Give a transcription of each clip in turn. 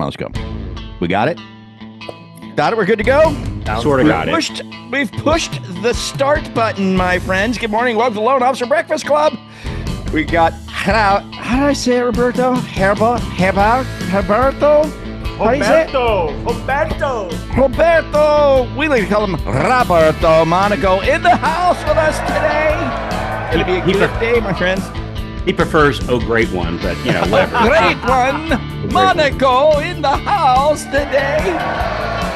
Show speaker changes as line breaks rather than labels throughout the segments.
Come on, let's go. We got it? Got it? We're good to go?
Sort of got it.
We've pushed the start button, my friends. Good morning. Welcome to the Loan Officer Breakfast Club. We got, how did I say it, Roberto? Roberto? How do you say it? Roberto. We like to call him Roberto Monaco in the house with us today. It'll be a good day, my friends.
He prefers great one, but whatever.
Great one. Monaco in the house today.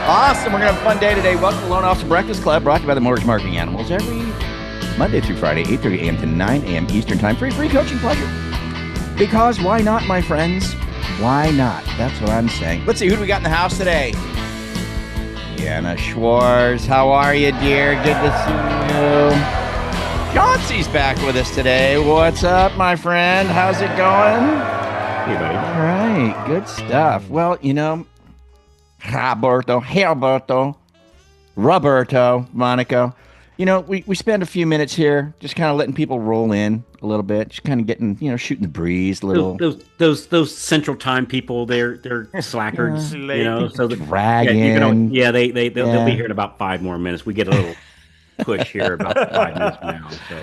Awesome. We're going to have a fun day today. Welcome to the Loan Officer Breakfast Club, brought to you by the Mortgage Marketing Animals every Monday through Friday, 8:30 a.m. to 9 a.m. Eastern Time. Free coaching pleasure. Because why not, my friends? Why not? That's what I'm saying. Let's see, who do we got in the house today? Deanna Schwartz. How are you, dear? Good to see you. Chauncey's back with us today. What's up, my friend? How's it going?
Hey, buddy.
All right. Good stuff. Well, Roberto Monaco. We spend a few minutes here just kind of letting people roll in a little bit, just kind of getting, shooting the breeze a little.
Those Central Time people, they're slackers, so
dragging.
They'll be here in about 5 more minutes. We get a little push here about 5 minutes from now. So,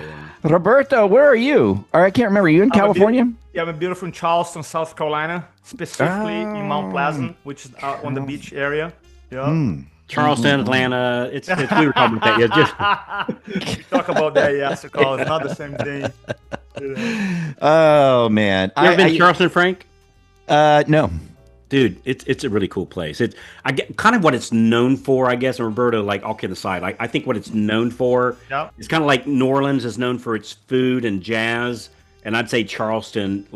Roberto, where are you? Or I can't remember. Are you in California?
I'm beautiful in Charleston, South Carolina, specifically in Mount Pleasant, which is on the beach area. Yeah.
Charleston, Atlanta. It's we were talking about that.
We talk about that, yes, Carl. It's not the same thing.
Oh man,
You ever been to Charleston, Frank?
No.
Dude, it's a really cool place. I get kind of what it's known for, I guess. And Roberto, all kidding aside, I think what it's known for is kind of like New Orleans is known for its food and jazz, and I'd say Charleston,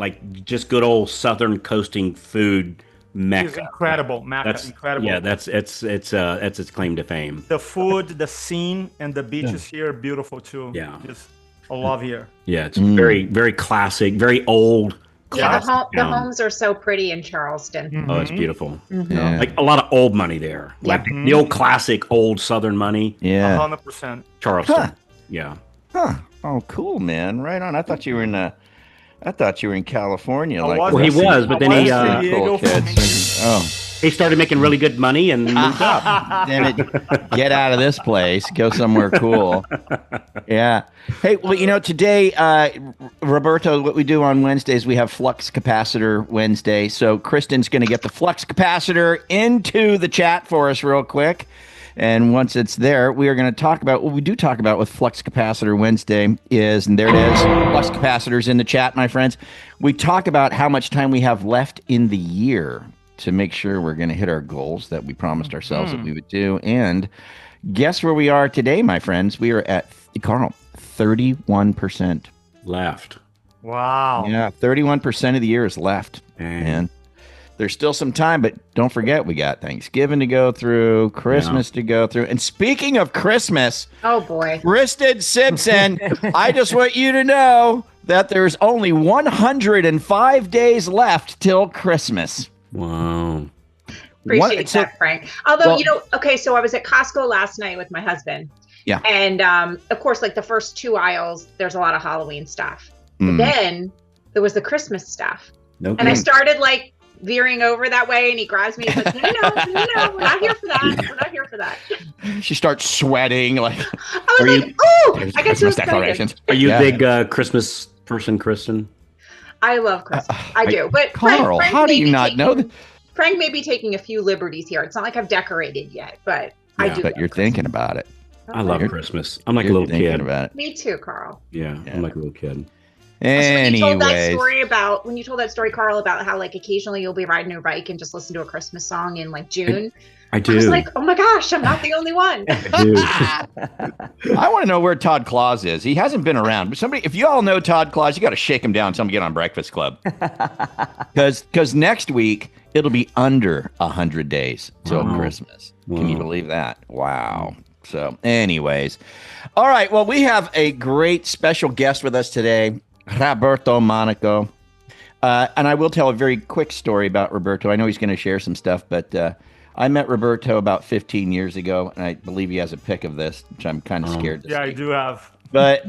just good old southern coasting food mecca.
It's incredible, incredible.
Yeah, that's its claim to fame.
The food, the scene, and the beaches here are beautiful too.
Yeah,
just I love here.
Yeah, it's very, very classic, very old.
Yeah, the homes are so pretty in Charleston.
Mm-hmm. Oh, it's beautiful.
Mm-hmm.
Yeah.
A lot of old money there. The old classic old Southern money.
Yeah.
100%.
Charleston.
Huh.
Yeah.
Huh. Oh, cool, man. Right on. I thought you were in California.
Well, he was, but then he
cool kids. Oh.
He started making really good money and moved up.
Get out of this place. Go somewhere cool. Yeah. Hey, well, today, Roberto, what we do on Wednesdays, we have Flux Capacitor Wednesday. So Kristen's going to get the Flux Capacitor into the chat for us real quick. And once it's there, we are going to talk about what we do talk about with Flux Capacitor Wednesday is, and there it is, Flux Capacitors in the chat, my friends. We talk about how much time we have left in the year to make sure we're going to hit our goals that we promised ourselves that we would do. And guess where we are today, my friends? We are at, Carl, 31%.
Left.
Wow.
Yeah, 31% of the year is left. And there's still some time, but don't forget, we got Thanksgiving to go through, Christmas to go through. And speaking of Christmas,
oh boy,
Kristen Simpson, I just want you to know that there's only 105 days left till Christmas.
Wow.
Appreciate that, Frank. Although, so I was at Costco last night with my husband.
Yeah.
And of course, the first 2 aisles, there's a lot of Halloween stuff. But then there was the Christmas stuff. And I started veering over that way, and he grabs me. He's like, no, we're not here for that. We're not here for that.
She starts sweating.
I was oh, I got so excited.
Are you a big Christmas person, Kristen?
I love Christmas. I do. But
Carl,
Frank
how do you not know that?
Frank may be taking a few liberties here. It's not like I've decorated yet, but I do.
But you're thinking about it.
I love Christmas. I'm like a little kid.
About it.
Me too, Carl.
Yeah, I'm like a little kid.
Anyways.
So when you told that story, Carl, about how occasionally you'll be riding your bike and just listen to a Christmas song in June.
I do.
I was like, oh my gosh, I'm not the only one.
I do.
I want to know where Todd Claus is. He hasn't been around. But if you all know Todd Claus, you got to shake him down and tell him to get on Breakfast Club. Because next week, it'll be under 100 days till Christmas. Can you believe that? Wow. So anyways. All right. Well, we have a great special guest with us today, Roberto Monaco. And I will tell a very quick story about Roberto. I know he's going to share some stuff, but I met Roberto about 15 years ago, and I believe he has a pic of this, which I'm kind of scared to see.
I do have.
But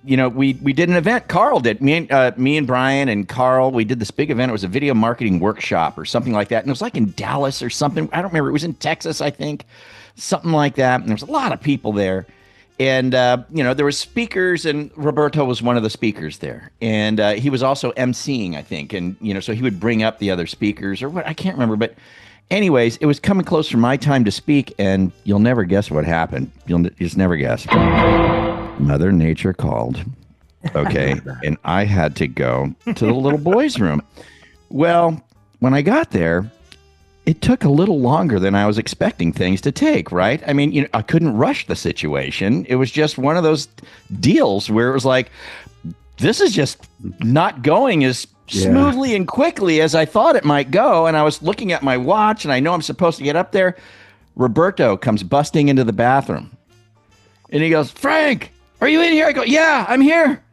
we did an event. Carl did. Me and Brian and Carl, we did this big event. It was a video marketing workshop or something like that. And it was like in Dallas or something. I don't remember. It was in Texas, I think, something like that. And there was a lot of people there. And, there were speakers, and Roberto was one of the speakers there. And he was also emceeing, I think. And, so he would bring up the other speakers or what, I can't remember. But anyways, it was coming close for my time to speak, and you'll never guess what happened. You'll just never guess. Mother Nature called. Okay. And I had to go to the little boys' room. Well, when I got there, it took a little longer than I was expecting things to take, right? I mean, I couldn't rush the situation. It was just one of those deals where it was like, this is just not going as smoothly and quickly as I thought it might go. And I was looking at my watch, and I know I'm supposed to get up there. Roberto comes busting into the bathroom. And he goes, Frank, are you in here? I go, yeah, I'm here.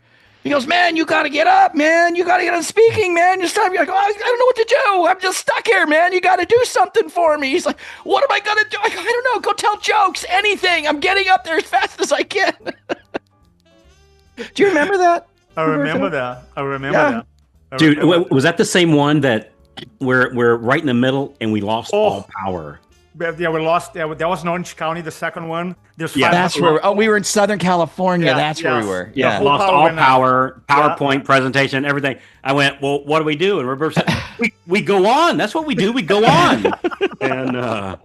He goes, man, you got to get up, man. You got to get on speaking, man. It's time. I go, I don't know what to do. I'm just stuck here, man. You got to do something for me. He's like, what am I going to do? I go, I don't know. Go tell jokes, anything. I'm getting up there as fast as I can. Do you remember that?
I remember that.
Dude, was that the same one that we're right in the middle and we lost all power?
Yeah, we lost. Yeah, that was in Orange County, the second one.
That's where we were in Southern California.
Yeah,
that's where we were.
Yeah, lost all power, PowerPoint presentation, everything. I went, well, what do we do? And Roberto said, we go on. That's what we do. We go on. And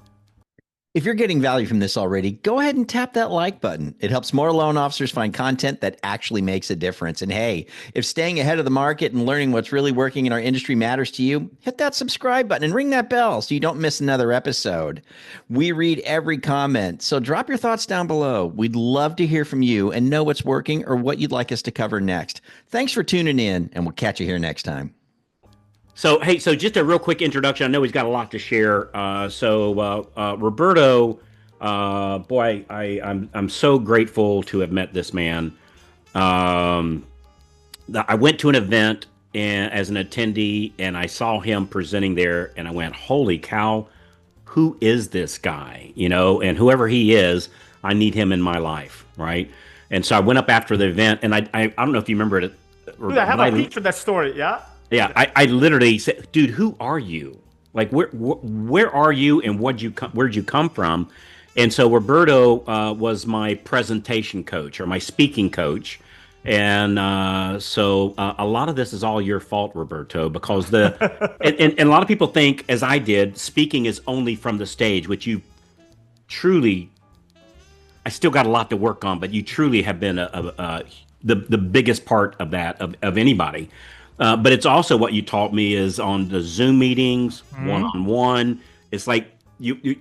if you're getting value from this already, go ahead and tap that like button. It helps more loan officers find content that actually makes a difference. And hey, if staying ahead of the market and learning what's really working in our industry matters to you, hit that subscribe button and ring that bell so you don't miss another episode. We read every comment, so drop your thoughts down below. We'd love to hear from you and know what's working or what you'd like us to cover next. Thanks for tuning in, and we'll catch you here next time.
So just a real quick introduction. I know he's got a lot to share. Roberto, boy, I'm so grateful to have met this man. I went to an event as an attendee, and I saw him presenting there, and I went, "Holy cow, who is this guy?" And whoever he is, I need him in my life, right? And so I went up after the event, and I don't know if you remember it.
Dude, I have a picture of that story. Yeah.
Yeah, I literally said, dude, who are you? Like, where are you, and where'd you come from? And so Roberto was my presentation coach or my speaking coach. And so a lot of this is all your fault, Roberto, because and a lot of people think, as I did, speaking is only from the stage, which you truly, I still got a lot to work on, but you truly have been the biggest part of that, of anybody. But it's also what you taught me is on the Zoom meetings, one-on-one. It's like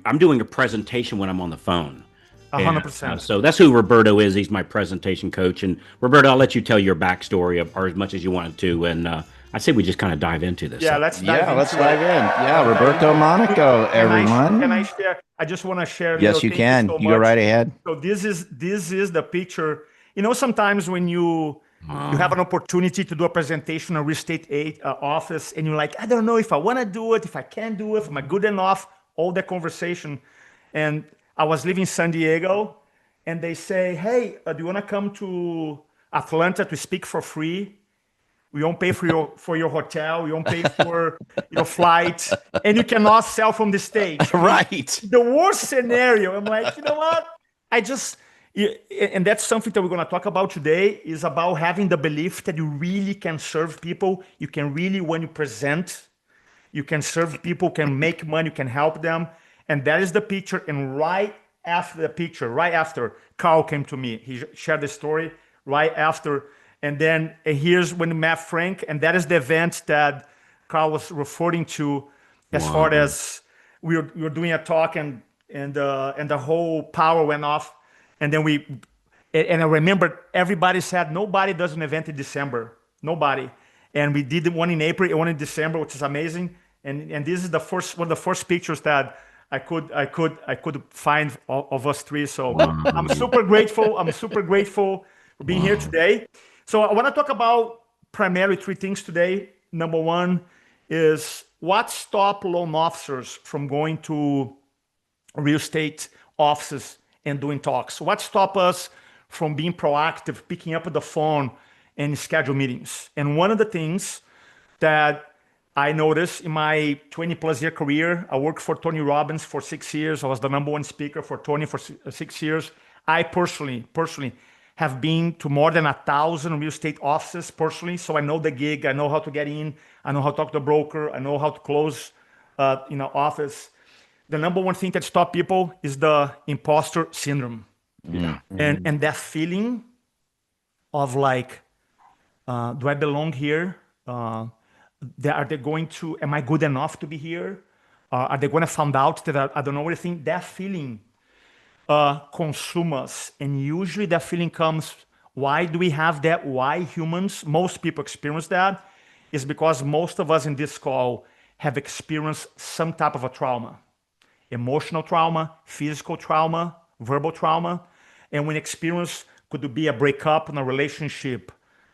I'm doing a presentation when I'm on the phone.
100%.
So that's who Roberto is. He's my presentation coach. And Roberto, I'll let you tell your backstory or as much as you wanted to. And I say we just kind of dive into this.
Yeah, let's dive in.
Yeah, Roberto Monaco, everyone.
Can I share? I just want to share.
Yes, you can. You go right ahead.
So this is the picture. Sometimes when you have an opportunity to do a presentation in a real estate office, and you're like, I don't know if I want to do it, if I can do it, if I'm good enough, all that conversation. And I was living in San Diego, and they say, hey, do you want to come to Atlanta to speak for free? We won't pay for your hotel. We won't pay for your flight, and you cannot sell from the stage.
Right.
The worst scenario. I'm like, you know what? And that's something that we're going to talk about today, is about having the belief that you really can serve people. You can really, when you present, you can serve people, can make money, you can help them. And that is the picture. And right after the picture, right after, Carl came to me. He shared the story right after. And then here's when we met Frank. And that is the event that Carl was referring to, as far as we were doing a talk, and the whole power went off. And then I remember everybody said, nobody does an event in December. Nobody. And we did one in April and one in December, which is amazing. And this is one of the first pictures that I could find of us three. So I'm super grateful. I'm super grateful for being here today. So I want to talk about primarily three things today. Number one is what stops loan officers from going to real estate offices and doing talks. What stops us from being proactive, picking up the phone and schedule meetings. And one of the things that I noticed in my 20 plus year career, I worked for Tony Robbins for 6 years. I was the number one speaker for Tony for 6 years. I personally have been to more than 1,000 real estate offices personally. So I know the gig, I know how to get in, I know how to talk to the broker, I know how to close office. The number one thing that stops people is the imposter syndrome.
Yeah.
And that feeling of like, do I belong here? Am I good enough to be here? Are they going to find out that I don't know everything? That feeling consumes us. And usually that feeling comes, why do we have that? Why humans, most people experience that, is because most of us in this call have experienced some type of a trauma. Emotional trauma, physical trauma, verbal trauma. And when experience could be a breakup in a relationship,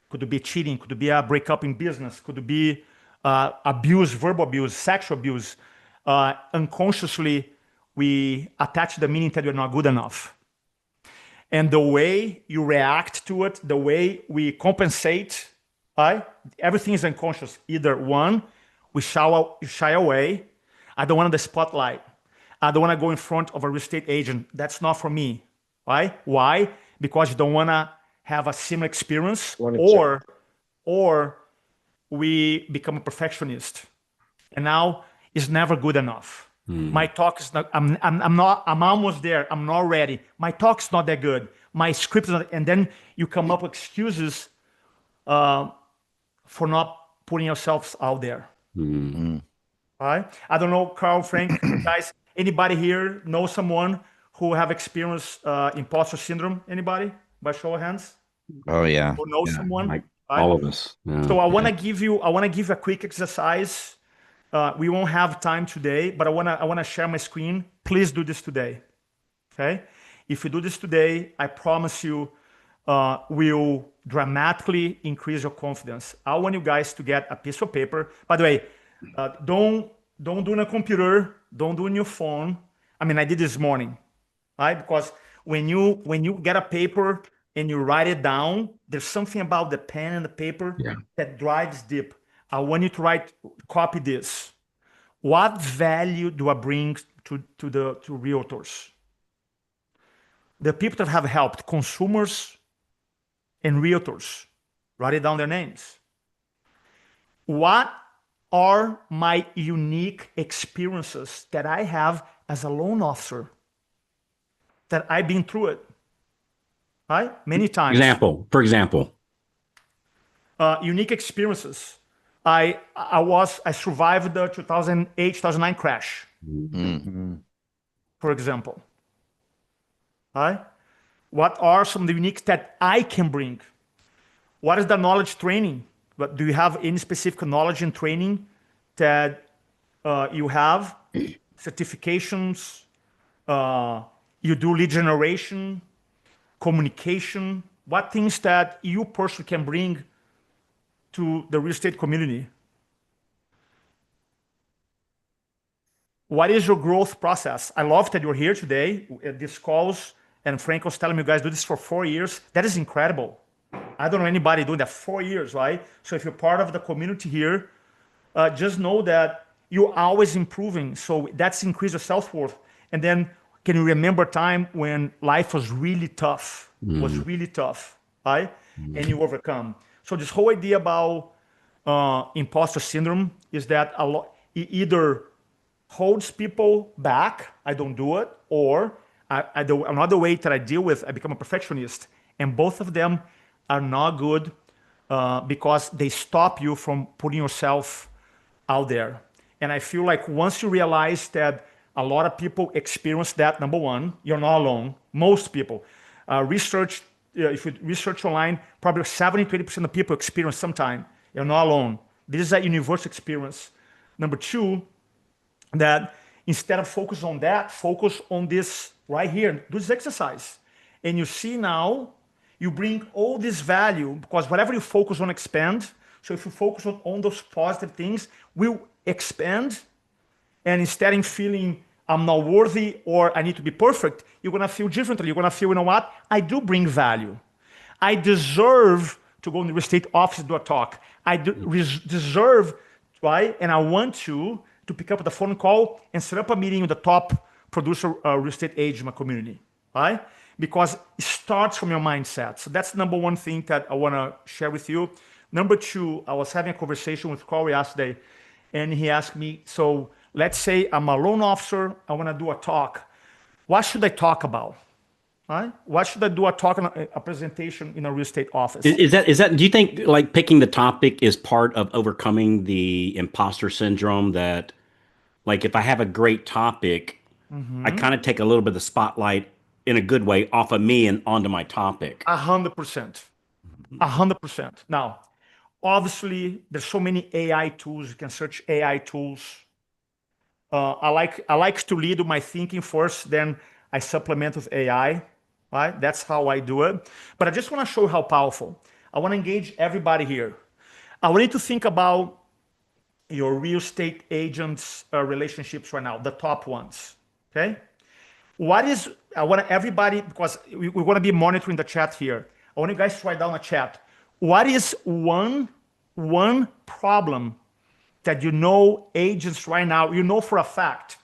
could be cheating, could be a breakup in business, could be abuse, verbal abuse, sexual abuse. Unconsciously, we attach the meaning that you're not good enough. And the way you react to it, the way we compensate, right? Everything is unconscious. Either one, we shy away. I don't want the spotlight. I don't want to go in front of a real estate agent. That's not for me, right? Why? Because you don't want to have a similar experience, or we become a perfectionist, and now it's never good enough. My talk is not. I'm almost there. I'm not ready. My talk's not that good. My script is not, and then you come up with excuses for not putting yourselves out there. All right. I don't know, Carl, Frank, guys. Anybody here know someone who have experienced imposter syndrome? Anybody? By show of hands.
Oh yeah.
Who knows someone?
Like
right?
all of us. Yeah.
So I want to give you a quick exercise. We won't have time today, but I want to share my screen. Please do this today. Okay? If you do this today, I promise you will dramatically increase your confidence. I want you guys to get a piece of paper. By the way, don't do it on a computer. Don't do it on your phone. I mean, I did this morning, right? Because when you get a paper and you write it down, there's something about the pen and the paper that drives deep. I want you to copy this. What value do I bring to realtors? The people that have helped, consumers and realtors, write it down their names. What are my unique experiences that I have as a loan officer, that I've been through it, right? Many times.
For example.
Unique experiences. I survived the 2008, 2009 crash, for example. Right? What are some of the unique that I can bring? What is the knowledge training? But do you have any specific knowledge and training that you have? Certifications, you do lead generation, communication. What things that you personally can bring to the real estate community? What is your growth process? I love that you're here today at these calls, and Frank was telling me you guys do this for 4 years. That is incredible. I don't know anybody doing that 4 years, right? So if you're part of the community here, just know that you're always improving. So that's increase your self-worth. And then can you remember a time when life was really tough, right? And you overcome. So this whole idea about imposter syndrome is that it either holds people back, I don't do it, or another way that I deal with, I become a perfectionist. And both of them are not good because they stop you from putting yourself out there. And I feel like once you realize that a lot of people experience that, number one, you're not alone. Most people. If you research online, probably 70-80% of people experience sometime. You're not alone. This is a universal experience. Number two, that instead of focus on that, focus on this right here. Do this exercise. And you see now, you bring all this value because whatever you focus on expand. So if you focus on those positive things, will expand. And instead of feeling I'm not worthy or I need to be perfect, you're going to feel differently. You're going to feel, you know what? I do bring value. I deserve to go in the real estate office and do a talk. I deserve, right? And I want to pick up the phone call and set up a meeting with the top producer real estate agent in my community, right? Because it starts from your mindset. So that's number one thing that I want to share with you. Number two, I was having a conversation with Corey yesterday, and he asked me, so let's say I'm a loan officer, I want to do a talk. What should I talk about? Right? Why should I do a talk, a presentation in a real estate office?
Is that, do you think like picking the topic is part of overcoming the imposter syndrome that like if I have a great topic, I kind of take a little bit of the spotlight in a good way off of me and onto my topic?
100%. 100%. Now, obviously, there's so many AI tools. You can search AI tools. I like to lead with my thinking first, then I supplement with AI. Right? That's how I do it. But I just want to show you how powerful. I want to engage everybody here. I want you to think about your real estate agents' relationships right now, the top ones. Okay? I want everybody, because we're going to be monitoring the chat here. I want you guys to write down a chat. What is one problem that you know agents right now, you know for a fact,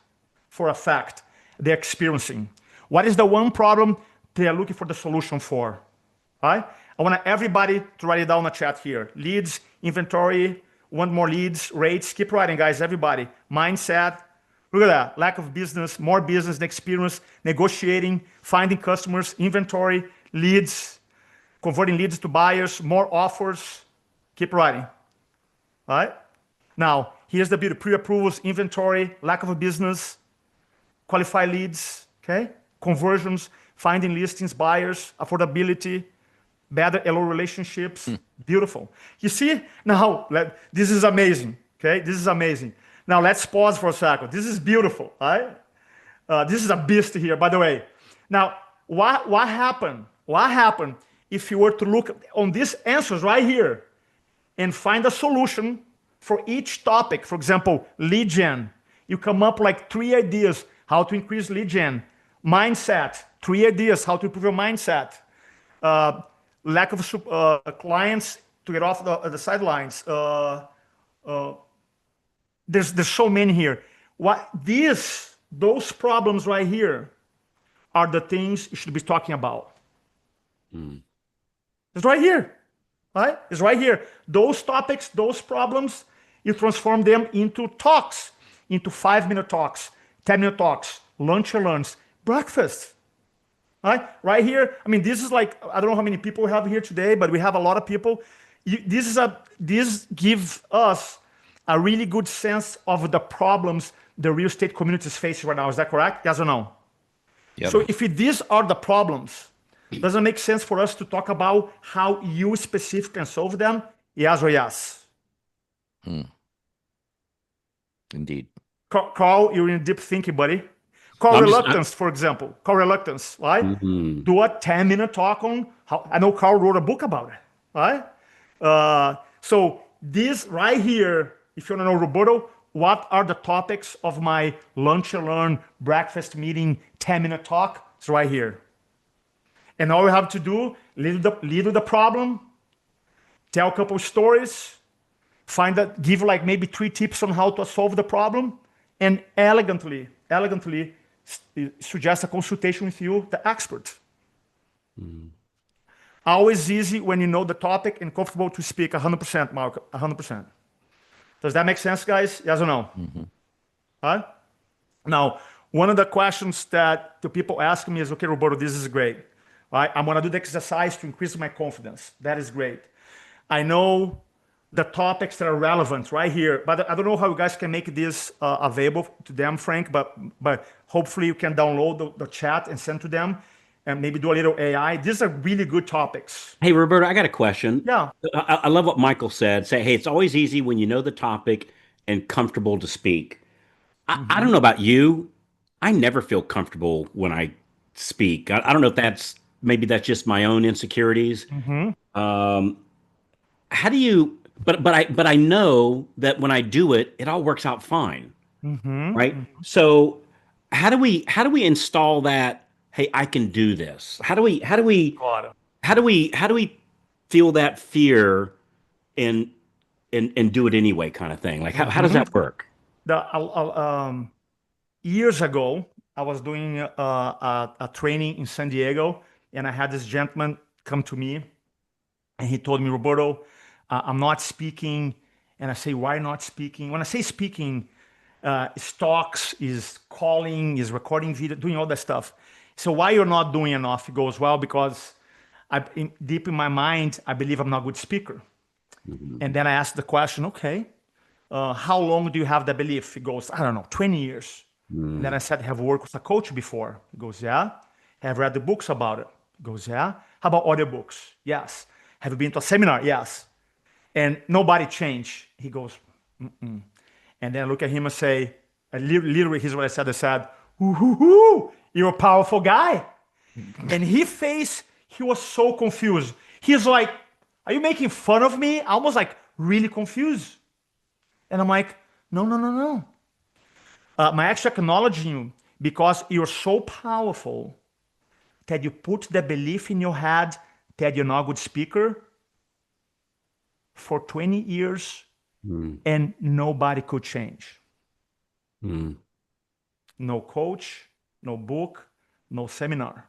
they're experiencing? What is the one problem they are looking for the solution for? Right? I want everybody to write it down in the chat here. Leads, inventory, want more leads, rates. Keep writing, guys, everybody. Mindset. Look at that. Lack of business, more business, experience, negotiating, finding customers, inventory, leads, converting leads to buyers, more offers. Keep writing. All right? Now, here's the beauty. Pre-approvals, inventory, lack of a business, qualified leads, okay? Conversions, finding listings, buyers, affordability, better LO relationships. Beautiful. You see? Now, this is amazing, okay? This is amazing. Now, let's pause for a second. This is beautiful, right? This is a beast here, by the way. Now, what happened? What happened if you were to look on these answers right here and find a solution for each topic? For example, lead gen. You come up like 3 ideas how to increase lead gen. Mindset, 3 ideas how to improve your mindset. Lack of clients to get off the sidelines. There's so many here. Those problems right here are the things you should be talking about. It's right here, right? It's right here. Those topics, those problems, you transform them into talks, into 5-minute talks, 10-minute talks, lunch and learns, breakfast. Right here. I mean, this is like, I don't know how many people we have here today, but we have a lot of people. This gives us a really good sense of the problems the real estate community is facing right now. Is that correct? Yes or no?
Yep.
So if these are the problems, does it make sense for us to talk about how you specifically can solve them? Yes or yes?
Indeed.
Carl, you're in deep thinking, buddy. Call reluctance, for example. Call reluctance, right? Do a 10-minute talk on how. I know Carl wrote a book about it, right? So this right here, if you want to know, Roberto, what are the topics of my lunch and learn breakfast meeting 10-minute talk? It's right here. And all we have to do, lead with the problem, tell a couple stories, give like maybe 3 tips on how to solve the problem, and elegantly suggest a consultation with you, the expert. Always easy when you know the topic and comfortable to speak. 100%, Mark. 100%. Does that make sense, guys? Yes or no? All right? Now, one of the questions that the people ask me is, okay, Roberto, this is great. All right? I'm going to do the exercise to increase my confidence. That is great. I know the topics that are relevant right here, but I don't know how you guys can make this available to them, Frank, but hopefully you can download the chat and send to them and maybe do a little AI. These are really good topics.
Hey, Roberto, I got a question.
Yeah.
I love what Michael said. Say, hey, it's always easy when you know the topic and comfortable to speak. I don't know about you. I never feel comfortable when I speak. I don't know if maybe that's just my own insecurities. How do you, but I know that when I do it, it all works out fine. Right. So how do we install that? Hey, I can do this. How do we feel that fear and and do it anyway kind of thing? Like how does that work?
The, years ago, I was doing a training in San Diego, and I had this gentleman come to me, and he told me, Roberto, I'm not speaking. And I say, why not speaking? When I say speaking, stocks, is calling, is recording video, doing all that stuff. So why you're not doing enough? He goes, well, because deep in my mind, I believe I'm not a good speaker. And then I asked the question, okay, how long do you have that belief? He goes, I don't know, 20 years. And then I said, have you worked with a coach before? He goes, yeah. Have you read the books about it? He goes, yeah. How about audiobooks? Yes. Have you been to a seminar? Yes. And nobody changed. He goes, mm-mm. And then I look at him and say, literally, here's what I said. I said, ooh, you're a powerful guy. And he was so confused. He's like, are you making fun of me? I was like really confused. And I'm like, no. I'm actually acknowledging you because you're so powerful that you put the belief in your head that you're not a good speaker for 20 years and nobody could change. No coach, no book, no seminar.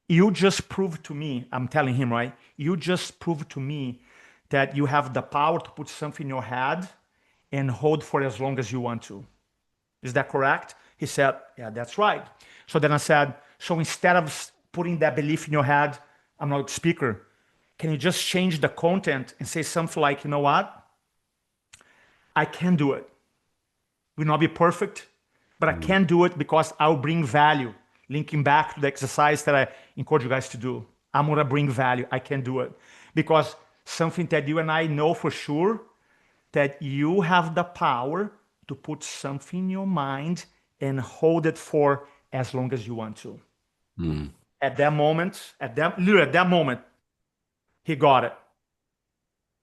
You just proved to me, I'm telling him, right? You just proved to me that you have the power to put something in your head and hold for as long as you want to. Is that correct? He said, yeah, that's right. So then I said, so instead of putting that belief in your head, I'm not a speaker, can you just change the content and say something like, you know what? I can do it. Will not be perfect, but I can do it because I'll bring value. Linking back to the exercise that I encourage you guys to do. I'm going to bring value. I can do it. Because something that you and I know for sure, that you have the power to put something in your mind and hold it for as long as you want to. At that moment, literally at that moment, he got it.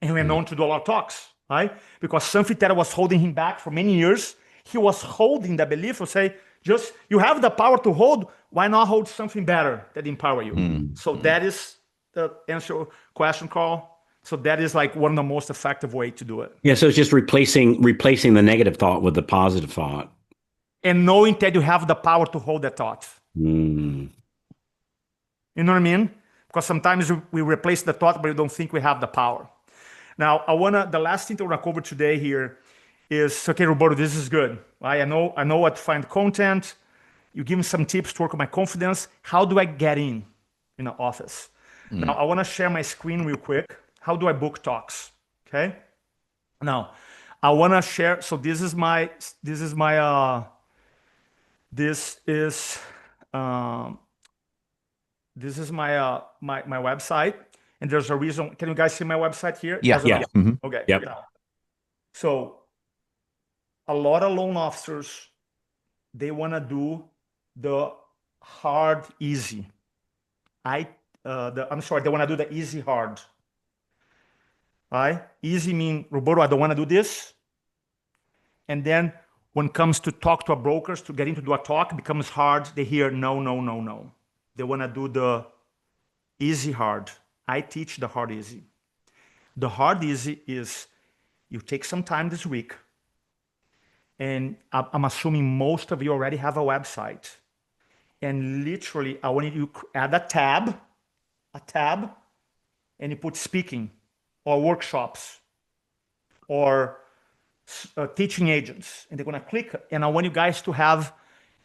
And he went on to do a lot of talks, right? Because something that was holding him back for many years, he was holding the belief of say, just you have the power to hold, why not hold something better that empower you? So that is the answer to your question, Carl. So that is like one of the most effective way to do it.
Yeah, so it's just replacing the negative thought with the positive thought.
And knowing that you have the power to hold that thought. You know what I mean? Because sometimes we replace the thought, but we don't think we have the power. Now, the last thing that I want to cover today here is, okay, Roberto, this is good. Right? I know what to find content. You give me some tips to work on my confidence. How do I get in the office? Now, I want to share my screen real quick. How do I book talks? Okay. Now, I want to share. So this is my website, and there's a reason. Can you guys see my website here?
Yeah.
Okay.
Yep.
So a lot of loan officers, they want to do the hard, easy. I'm sorry, they want to do the easy, hard. Right? Easy mean, Roberto, I don't want to do this. And then when it comes to talk to a brokers, to get into do a talk, it becomes hard. They hear no. They want to do the easy, hard. I teach the hard, easy. The hard, easy is you take some time this week, and I'm assuming most of you already have a website. And literally, I want you to add a tab, and you put speaking or workshops or teaching agents. And they're going to click. And I want you guys to have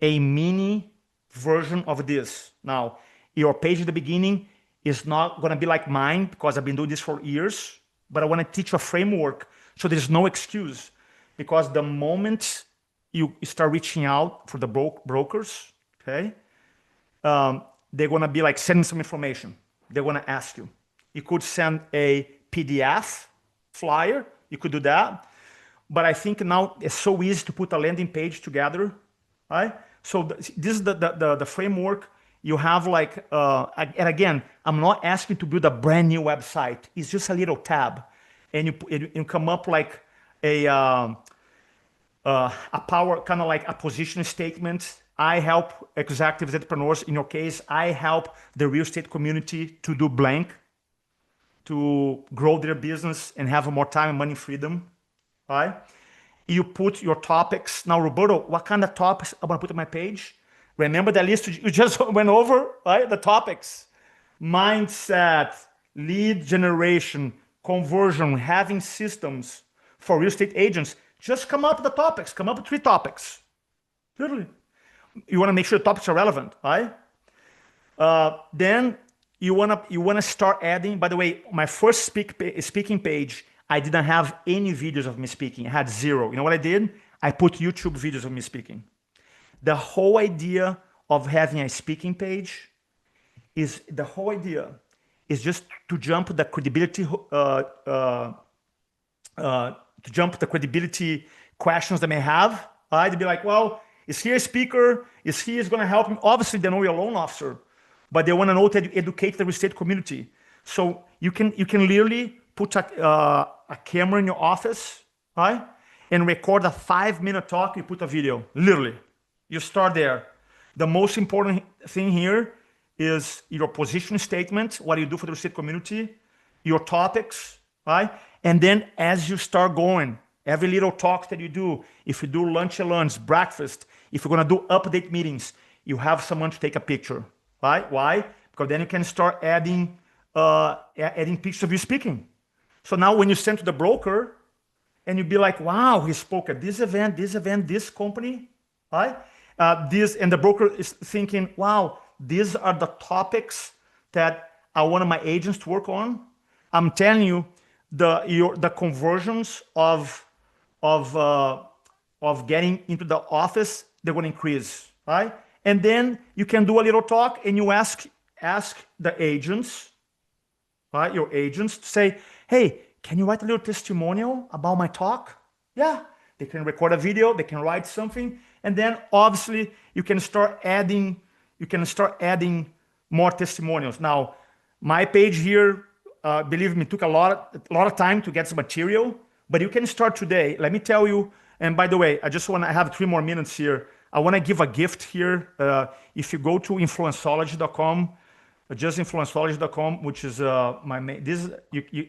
a mini version of this. Now, your page at the beginning is not going to be like mine because I've been doing this for years. But I want to teach a framework so there's no excuse. Because the moment you start reaching out for the brokers, okay, they're going to be like sending some information. They're going to ask you. You could send a PDF flyer. You could do that. But I think now it's so easy to put a landing page together, right? So this is the framework. You have like, and again, I'm not asking to build a brand new website. It's just a little tab. And you come up like a a power, kind of like a position statement. I help executives, entrepreneurs. In your case, I help the real estate community to do blank, to grow their business and have more time and money freedom, right? You put your topics. Now, Roberto, what kind of topics I'm gonna put on my page? Remember that list you just went over, right? The topics: mindset, lead generation, conversion, having systems for real estate agents. Just come up with the topics. Come up with 3 topics. Literally. You want to make sure the topics are relevant, right? Then you wanna start adding. By the way, my first speaking page, I didn't have any videos of me speaking. I had 0. You know what I did? I put YouTube videos of me speaking. The whole idea of having a speaking page is just to jump the credibility questions they may have. Right? They'd be like, well, is he a speaker? Is he going to help me? Obviously, they know you're a loan officer, but they want to know to educate the real estate community. So you can literally put a camera in your office, right, and record a 5-minute talk. You put a video, literally. You start there. The most important thing here is your position statement, what you do for the real estate community, your topics, right? And then as you start going, every little talk that you do, if you do lunch and lunch, breakfast, if you're gonna do update meetings, you have someone to take a picture, right? Why? Because then you can start adding pictures of you speaking. So now when you send to the broker and you be like, wow, he spoke at this event, this company, right? And the broker is thinking, wow, these are the topics that I want my agents to work on. I'm telling you, the conversions of getting into the office, they're going to increase, right? And then you can do a little talk and you ask the agents, right? Your agents to say, hey, can you write a little testimonial about my talk? Yeah, they can record a video, they can write something, and then obviously you can start adding more testimonials. Now, my page here, believe me, took a lot of time to get some material, but you can start today. Let me tell you, and by the way, I have 3 more minutes here. I want to give a gift here. If you go to influencology.com, just influencology.com, which is my main,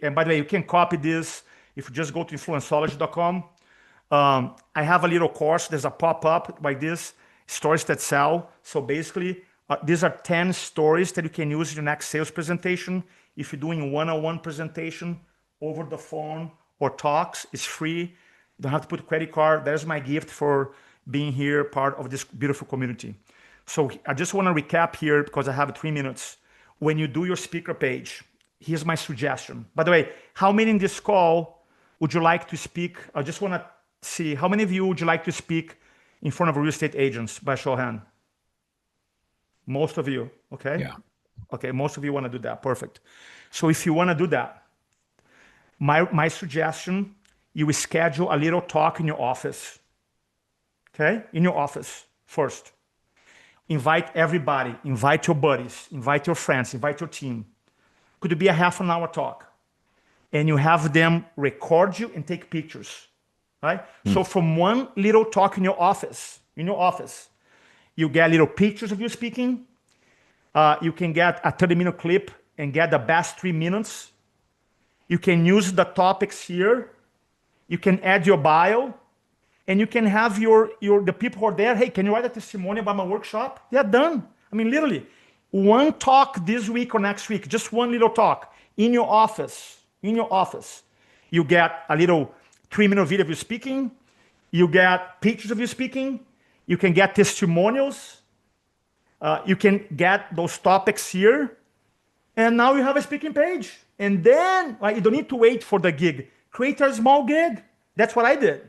and by the way, you can copy this if you just go to influencology.com. I have a little course. There's a pop-up like this, stories that sell. So basically, these are 10 stories that you can use in your next sales presentation. If you're doing one-on-one presentation over the phone or talks, it's free. You don't have to put a credit card. There's my gift for being here, part of this beautiful community. So I just want to recap here because I have 3 minutes. When you do your speaker page, here's my suggestion. By the way, how many in this call would you like to speak? I just want to see, how many of you would you like to speak in front of real estate agents by show of hand? Most of you, okay?
Yeah.
Okay, most of you want to do that. Perfect. So if you want to do that, my suggestion, you will schedule a little talk in your office. Okay? In your office first. Invite everybody. Invite your buddies. Invite your friends. Invite your team. Could it be a half an hour talk? And you have them record you and take pictures. Right? So from one little talk in your office, you get little pictures of you speaking. You can get a 30-minute clip and get the best 3 minutes. You can use the topics here. You can add your bio, and you can have the people who are there. Hey, can you write a testimonial about my workshop? Yeah, done. I mean, literally, one talk this week or next week, just one little talk in your office. You get a little 3-minute video of you speaking. You get pictures of you speaking. You can get testimonials. You can get those topics here. And now you have a speaking page. And then you don't need to wait for the gig. Create a small gig. That's what I did.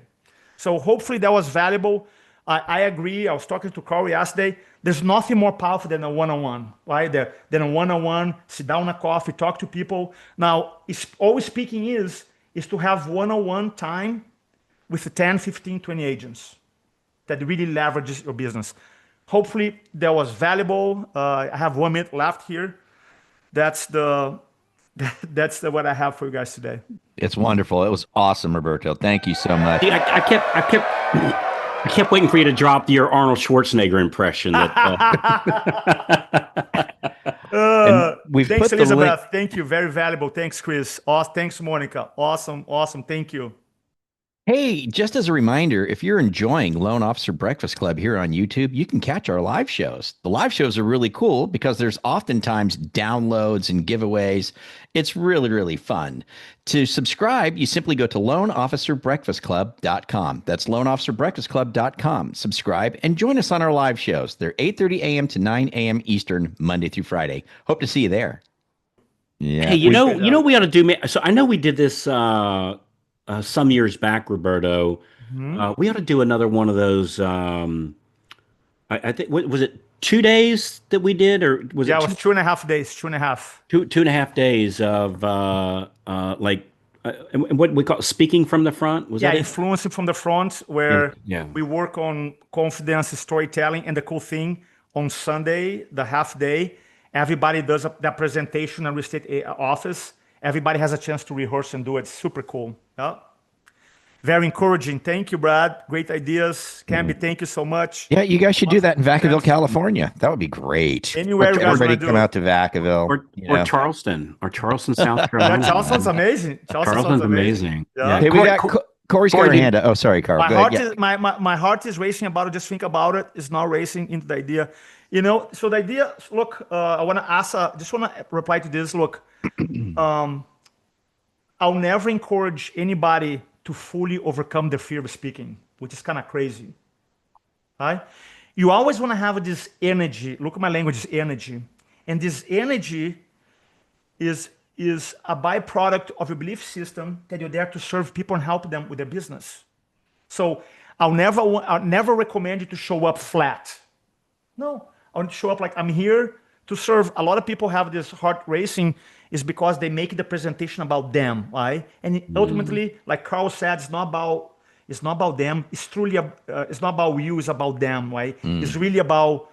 So hopefully that was valuable. I agree. I was talking to Corey yesterday. There's nothing more powerful than a one-on-one, right? Than a one-on-one, sit down on a coffee, talk to people. Now, always speaking is to have one-on-one time with the 10, 15, 20 agents that really leverages your business. Hopefully that was valuable. I have 1 minute left here. That's what I have for you guys today.
It's wonderful. It was awesome, Roberto. Thank you so much.
I kept I kept waiting for you to drop your Arnold Schwarzenegger impression.
We've
thanks,
put
Elizabeth. Thank you. Very valuable. Thanks, Chris. Thanks, Monica. Awesome. Thank you.
Hey, just as a reminder, if you're enjoying Loan Officer Breakfast Club here on YouTube, you can catch our live shows. The live shows are really cool because there's oftentimes downloads and giveaways. It's really, really fun. To subscribe, you simply go to loanofficerbreakfastclub.com. That's loanofficerbreakfastclub.com. Subscribe and join us on our live shows. They're 8:30 a.m. to 9 a.m. Eastern, Monday through Friday. Hope to see you there.
Yeah. Hey, you know, we ought to do. So I know we did this some years back, Roberto. We ought to do another one of those. I think was it 2 days that we did, or was it?
It was 2.5 days. 2.5.
2.5 days of what we call speaking from the front. Was that
influencing from the front, where we work on confidence, storytelling, and the cool thing on Sunday, the half day, everybody does that presentation in real estate office. Everybody has a chance to rehearse and do it. Super cool. Yeah. Very encouraging. Thank you, Brad. Great ideas. Camby, thank you so much.
Yeah, you guys should do that in Vacaville, California. That would be great.
Anywhere
everybody come out to Vacaville.
Or Charleston. Or Charleston, South Carolina.
Charleston's amazing.
Charleston's amazing.
Yeah.
Hey, we got Corey's got her hand up. Oh, sorry, Carl.
My heart is racing about it. Just think about it. It's not racing into the idea. So the idea, look, I want to ask, just want to reply to this. Look, I'll never encourage anybody to fully overcome the fear of speaking, which is kind of crazy. Right? You always want to have this energy. Look at my language, is energy. And this energy is a byproduct of your belief system that you're there to serve people and help them with their business. So I'll never recommend you to show up flat. No, I want to show up like I'm here to serve. A lot of people have this heart racing is because they make the presentation about them, right? And ultimately, like Carl said, it's not about them. It's truly it's not about you. It's about them, right? It's really about,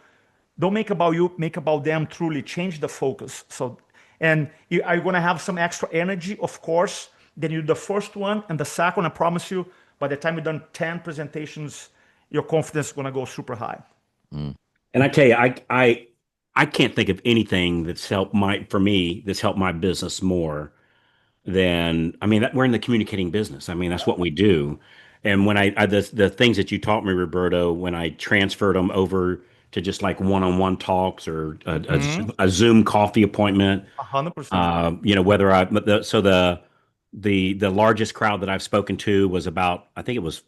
don't make about you, make about them. Truly change the focus. So, and you are going to have some extra energy, of course. Then you do the first one and the second. I promise you, by the time you've done 10 presentations, your confidence is going to go super high.
And I tell you, I can't think of anything that's helped my business more than, we're in the communicating business. That's what we do. And when the things that you taught me, Roberto, when I transferred them over to just like one-on-one talks or a Zoom coffee appointment,
100%.
The largest crowd that I've spoken to was about, I think it was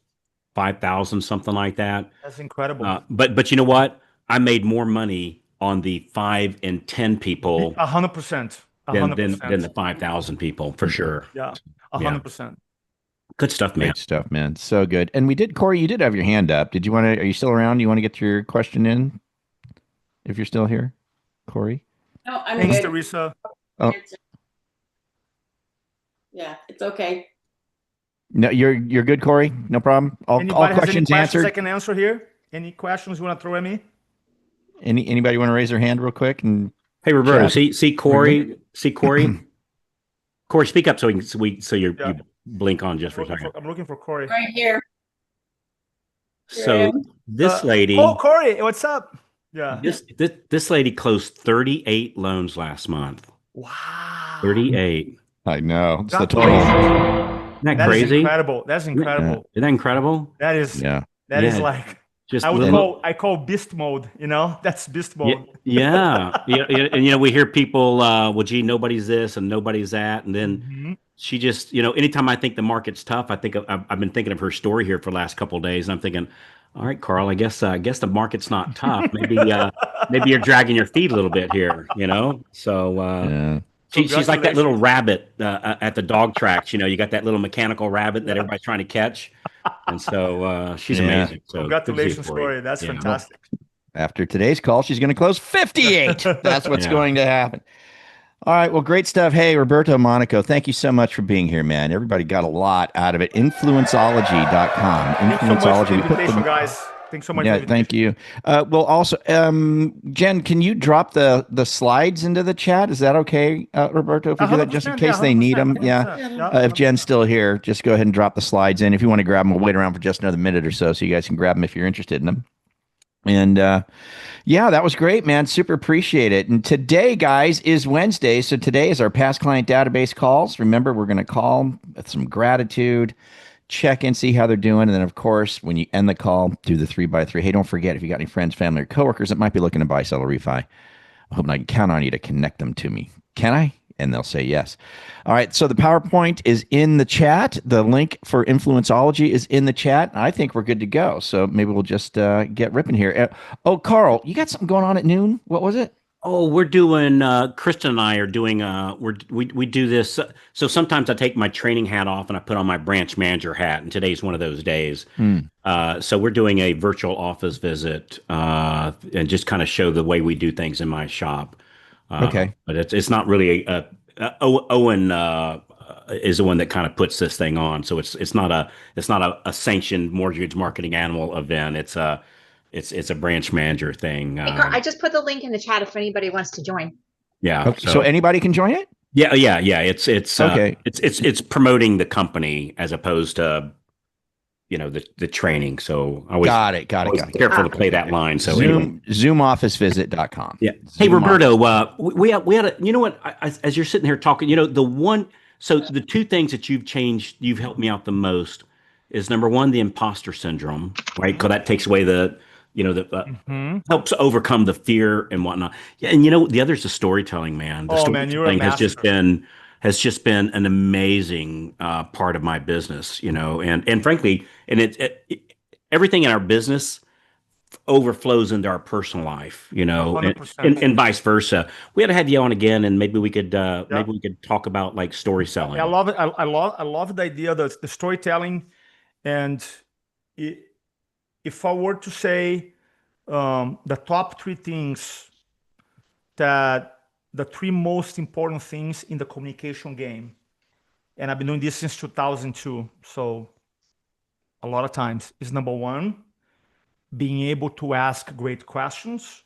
5,000, something like that.
That's incredible.
But you know what? I made more money on the 5 and 10 people
100%.
Than the 5,000 people, for sure.
Yeah, 100%.
Good stuff, man.
Great stuff, man. So good. And Corey, you did have your hand up. Are you still around? Do you want to get your question in? If you're still here, Corey?
No, I'm
Thanks,
good.
Teresa.
Oh.
Yeah, it's okay.
No, you're good, Corey. No problem. All questions answered.
I can answer here. Any questions you want to throw at me?
Anybody want to raise their hand real quick? And
hey, Roberto, see Corey. Corey, speak up so you blink on just for a second.
I'm looking for Corey.
Right here.
So this lady.
Oh, Corey, what's up? Yeah.
This lady closed 38 loans last month.
Wow.
38.
I know. It's the total.
Isn't that crazy?
Is incredible. That's incredible.
Isn't that incredible?
That is.
Yeah.
That is like.
Just
I call beast mode, that's beast mode.
Yeah. And we hear people, well, gee, nobody's this and nobody's that. And then she just, anytime I think the market's tough, I've been thinking of her story here for the last couple of days. And I'm thinking, all right, Carl, I guess the market's not tough. Maybe you're dragging your feet a little bit here, So she's like that little rabbit at the dog tracks. You got that little mechanical rabbit that everybody's trying to catch. And so she's amazing. So
congratulations, Corey. That's fantastic.
After today's call, she's going to close 58. That's what's going to happen. All right. Well, great stuff. Hey, Roberto Monaco, thank you so much for being here, man. Everybody got a lot out of it. Influenceology.com.
Thanks so much for the invitation, guys. Thanks so much.
Yeah, thank you. Well, also, Jen, can you drop the slides into the chat? Is that okay, Roberto? If we do that, just in case they need them. Yeah. If Jen's still here, just go ahead and drop the slides in. If you want to grab them, we'll wait around for just another minute or so you guys can grab them if you're interested in them. And yeah, that was great, man. Super appreciate it. And today, guys, is Wednesday. So today is our past client database calls. Remember, we're going to call with some gratitude, check and see how they're doing. And then, of course, when you end the call, do the 3x3. Hey, don't forget, if you got any friends, family, or coworkers that might be looking to buy, sell, or refi, I hope I can count on you to connect them to me. Can I? And they'll say yes. All right. So the PowerPoint is in the chat. The link for Influenceology is in the chat. I think we're good to go. So maybe we'll just get ripping here. Oh, Carl, you got something going on at noon? What was it?
Oh, we're doing, Kristen and I are doing, we do this. So sometimes I take my training hat off and I put on my branch manager hat, and today's one of those days. So we're doing a virtual office visit and just kind of show the way we do things in my shop.
Okay.
But it's not really Owen is the one that kind of puts this thing on. So it's not a sanctioned mortgage marketing animal event. It's a branch manager thing.
Hey, Carl, I just put the link in the chat if anybody wants to join.
Yeah.
Okay. So anybody can join it?
Yeah. It's
okay.
It's promoting the company as opposed to, the training. So I always
got it.
Careful to play that line. So
zoomofficevisit.com.
Yeah. Hey, Roberto, we had a, you know what, as you're sitting here talking, the two things that you've changed, you've helped me out the most is number one, the imposter syndrome, right? Because that takes away helps overcome the fear and whatnot. Yeah. And the other is the storytelling, man. The storytelling has just been an amazing part of my business, and frankly, everything in our business overflows into our personal life, and vice versa. We had to have you on again, and maybe we could talk about like story selling.
I love it. I love the idea of the storytelling, and if I were to say the top three things the three most important things in the communication game, and I've been doing this since 2002, so a lot of times, is number one, being able to ask great questions.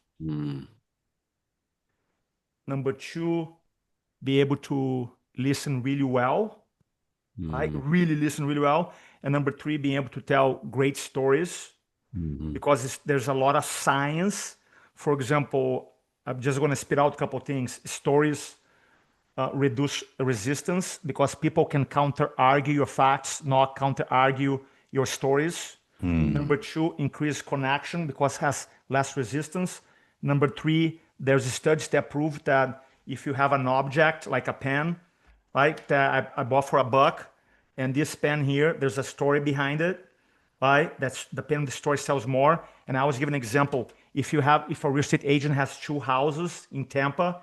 Number two, be able to listen really well, right? Really listen really well. And number three, being able to tell great stories, because there's a lot of science. For example, I'm just going to spit out a couple of things. Stories reduce resistance because people can counter-argue your facts, not counter-argue your stories. Number two, increase connection because it has less resistance. Number three, there's studies that prove that if you have an object like a pen, right, that I bought for $1, and this pen here, there's a story behind it, right? That's the pen, the story sells more. And I was giving an example. If a real estate agent has two houses in Tampa,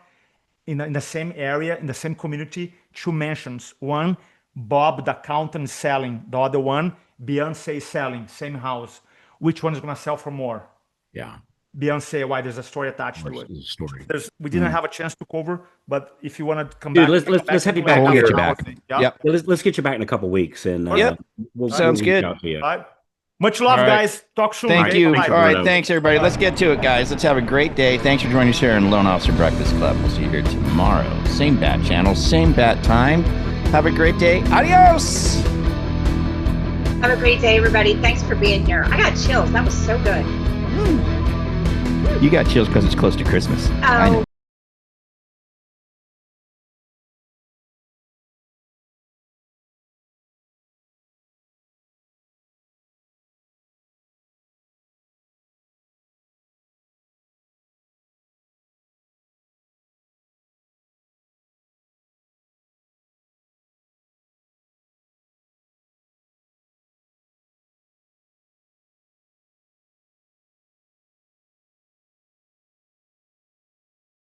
in the same area, in the same community, two mansions. One, Bob the accountant is selling. The other one, Beyonce is selling. Same house. Which one is going to sell for more?
Yeah.
Beyonce, why? There's a story attached to it.
Story.
We didn't have a chance to cover, but if you want to come back,
let's have you back.
We'll get you back.
Yep.
Let's get you back in a couple of weeks, and
sounds good.
All right. Much love, guys. Talk soon.
Thank you. All right. Thanks, everybody. Let's get to it, guys. Let's have a great day. Thanks for joining us here in Loan Officer Breakfast Club. We'll see you here tomorrow. Same bat channel, same bat time. Have a great day. Adios.
Have a great day, everybody. Thanks for being here. I got chills. That was so good.
You got chills because it's close to Christmas.
Oh.
I know.